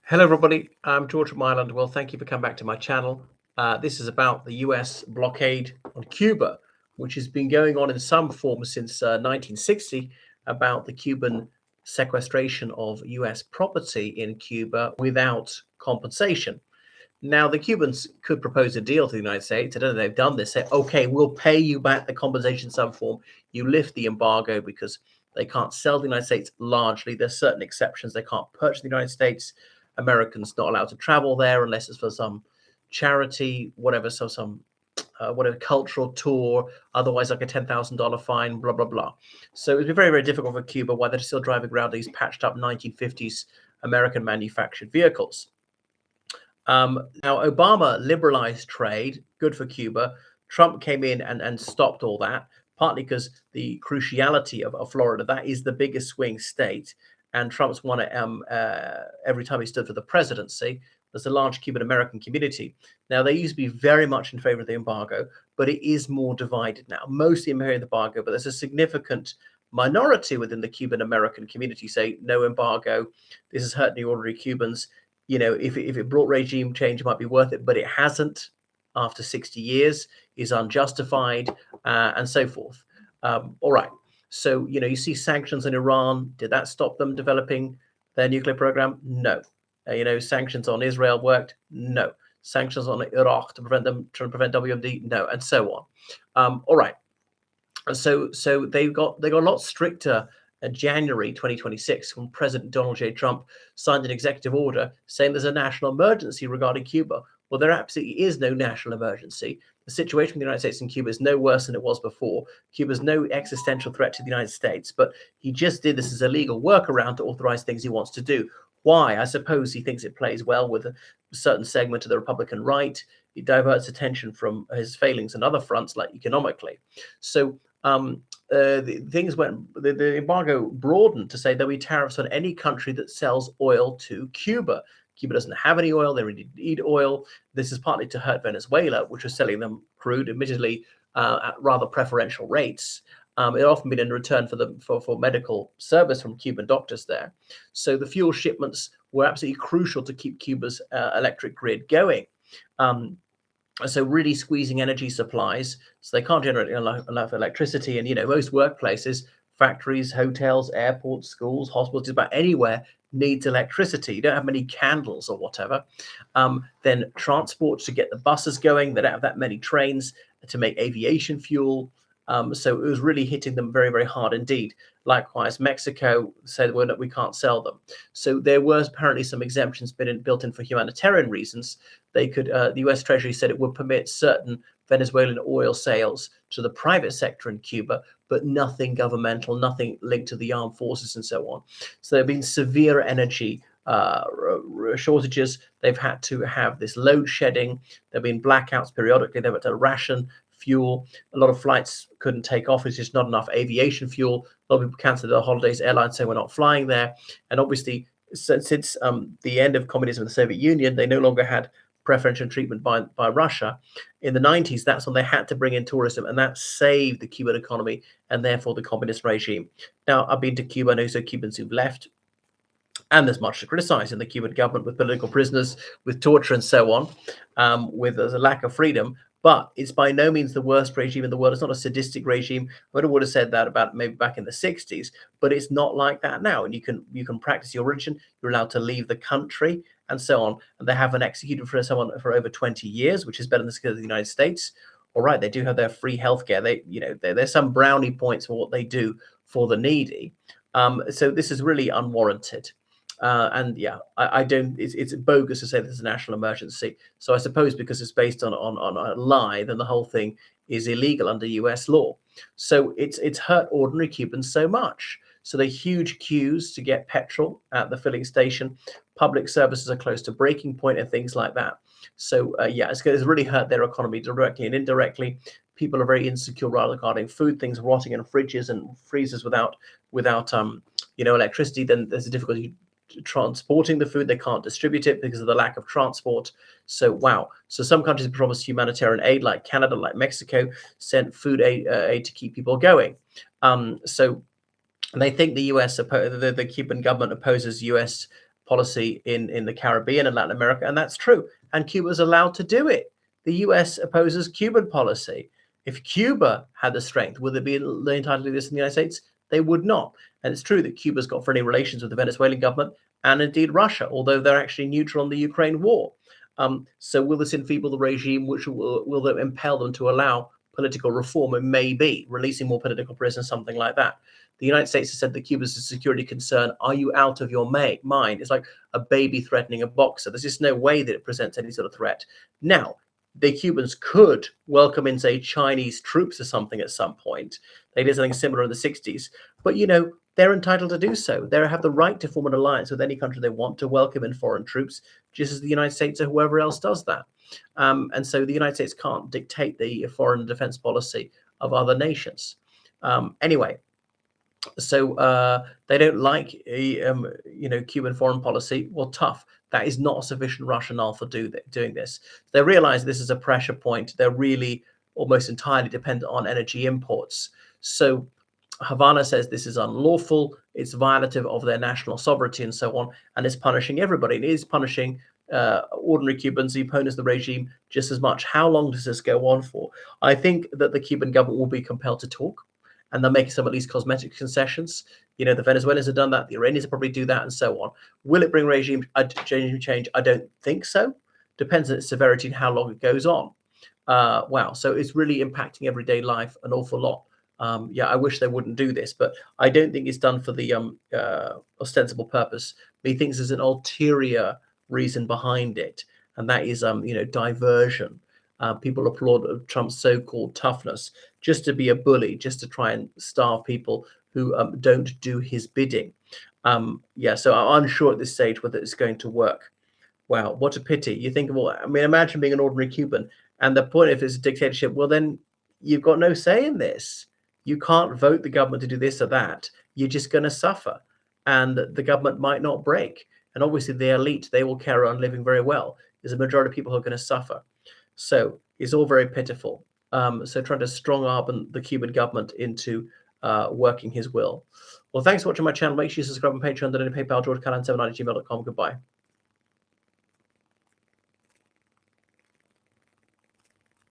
Hello, everybody. I'm George from Ireland. Well, thank you for coming back to my channel. This is about the US blockade on Cuba, which has been going on in some form since 1960, about the Cuban sequestration of US property in Cuba without compensation. Now, the Cubans could propose a deal to the United States. I don't know if they've done this. Say, okay, we'll pay you back the compensation in some form. You lift the embargo because they can't sell the United States largely. There's certain exceptions. They can't purchase the United States. Americans not allowed to travel there unless it's for some charity, whatever. So some whatever cultural tour. Otherwise, like a $10,000 fine. Blah blah blah. So it'd be very very difficult for Cuba while they're still driving around these patched up 1950s American manufactured vehicles. Now, Obama liberalized trade, good for Cuba. Trump came in and stopped all that, partly because the cruciality of Florida, that is the biggest swing state. And Trump's won it every time he stood for the presidency. There's a large Cuban American community. Now, they used to be very much in favor of the embargo, but it is more divided now. Mostly in favor of the embargo, but there's a significant minority within the Cuban American community say no embargo. This is hurting the ordinary Cubans. If it brought regime change, it might be worth it, but it hasn't after 60 years, is unjustified, and so forth. All right. So, you see sanctions on Iran. Did that stop them developing their nuclear program? No. Sanctions on Israel worked? No. Sanctions on Iraq to prevent WMD? No, and so on. All right. So they got a lot stricter in January 2026 when President Donald J. Trump signed an executive order saying there's a national emergency regarding Cuba. Well, there absolutely is no national emergency. The situation with the United States and Cuba is no worse than it was before. Cuba's no existential threat to the United States, but he just did this as a legal workaround to authorize things he wants to do. Why? I suppose he thinks it plays well with a certain segment of the Republican right. It diverts attention from his failings on other fronts, like economically. So the embargo broadened to say there'll be tariffs on any country that sells oil to Cuba. Cuba doesn't have any oil; they really need oil. This is partly to hurt Venezuela, which was selling them crude, admittedly at rather preferential rates. It often been in return for medical service from Cuban doctors there. So the fuel shipments were absolutely crucial to keep Cuba's electric grid going. So really squeezing energy supplies, so they can't generate enough electricity. And most workplaces, factories, hotels, airports, schools, hospitals, just about anywhere needs electricity. You don't have many candles or whatever. Then transport to get the buses going. They don't have that many trains to make aviation fuel. So it was really hitting them very, very hard indeed. Likewise, Mexico said we can't sell them. So there were apparently some exemptions built in for humanitarian reasons. They could, the US Treasury said it would permit certain Venezuelan oil sales to the private sector in Cuba, but nothing governmental, nothing linked to the armed forces and so on. So there have been severe energy shortages. They've had to have this load shedding. There have been blackouts periodically. They've had to ration fuel. A lot of flights couldn't take off. It's just not enough aviation fuel. A lot of people canceled their holidays. Airlines say we're not flying there. And obviously, since the end of communism in the Soviet Union, they no longer had preferential treatment by Russia. In the 90s, that's when they had to bring in tourism, and that saved the Cuban economy and therefore the communist regime. Now, I've been to Cuba, and also Cubans who've left, and there's much to criticize in the Cuban government with political prisoners, with torture and so on, with a lack of freedom. But it's by no means the worst regime in the world. It's not a sadistic regime. I would have said that about maybe back in the 60s, but it's not like that now. And you can practice your religion. You're allowed to leave the country and so on. And they haven't executed for someone for over 20 years, which is better than the United States. All right, they do have their free healthcare. There's some brownie points for what they do for the needy. So this is really unwarranted. And yeah, I don't. It's bogus to say this is a national emergency. So I suppose because it's based on a lie, then the whole thing is illegal under U.S. law. So it's hurt ordinary Cubans so much. So the huge queues to get petrol at the filling station, public services are close to breaking point, and things like that. So yeah, it's really hurt their economy directly and indirectly. People are very insecure regarding food, things rotting in fridges and freezers without electricity. Then there's a difficulty transporting the food. They can't distribute it because of the lack of transport. So wow. So some countries promised humanitarian aid, like Canada, like Mexico, sent food aid to keep people going. So they think the US, the Cuban government opposes US policy in the Caribbean and Latin America, and that's true. And Cuba's allowed to do it. The US opposes Cuban policy. If Cuba had the strength, would they be entitled to do this in the United States? They would not. And it's true that Cuba's got friendly relations with the Venezuelan government and indeed Russia, although they're actually neutral on the Ukraine war. So will this enfeeble the regime, which will impel them to allow political reform? And maybe releasing more political prisoners, something like that. The United States has said that Cuba's a security concern. Are you out of your mind? It's like a baby threatening a boxer. There's just no way that it presents any sort of threat. Now, the Cubans could welcome in, say, Chinese troops or something at some point. They did something similar in the 60s. But, they're entitled to do so. They have the right to form an alliance with any country they want to welcome in foreign troops, just as the United States or whoever else does that. And so the United States can't dictate the foreign and defense policy of other nations. Anyway, so they don't like Cuban foreign policy. Well, tough. That is not a sufficient rationale for doing this. They realize this is a pressure point. They're really almost entirely dependent on energy imports. So Havana says this is unlawful, it's violative of their national sovereignty and so on, and it's punishing everybody. It is punishing ordinary Cubans, the opponents of the regime, just as much. How long does this go on for? I think that the Cuban government will be compelled to talk, and they'll make some at least cosmetic concessions. The Venezuelans have done that, the Iranians will probably do that, and so on. Will it bring regime change? I don't think so. Depends on its severity and how long it goes on. Wow, so it's really impacting everyday life an awful lot. I wish they wouldn't do this, but I don't think it's done for the ostensible purpose. He thinks there's an ulterior reason behind it, and that is, diversion. People applaud Trump's so-called toughness just to be a bully, just to try and starve people who don't do his bidding. So I'm unsure at this stage whether it's going to work. Wow, what a pity. You think, well, imagine being an ordinary Cuban, and the point if it's a dictatorship, well, then you've got no say in this. You can't vote the government to do this or that. You're just going to suffer, and the government might not break. And obviously, the elite, they will carry on living very well. There's a majority of people who are going to suffer. So it's all very pitiful. So trying to strong arm the Cuban government into working his will. Well, thanks for watching my channel. Make sure you subscribe on Patreon, donate PayPal, georgecallahan790@gmail.com. Goodbye.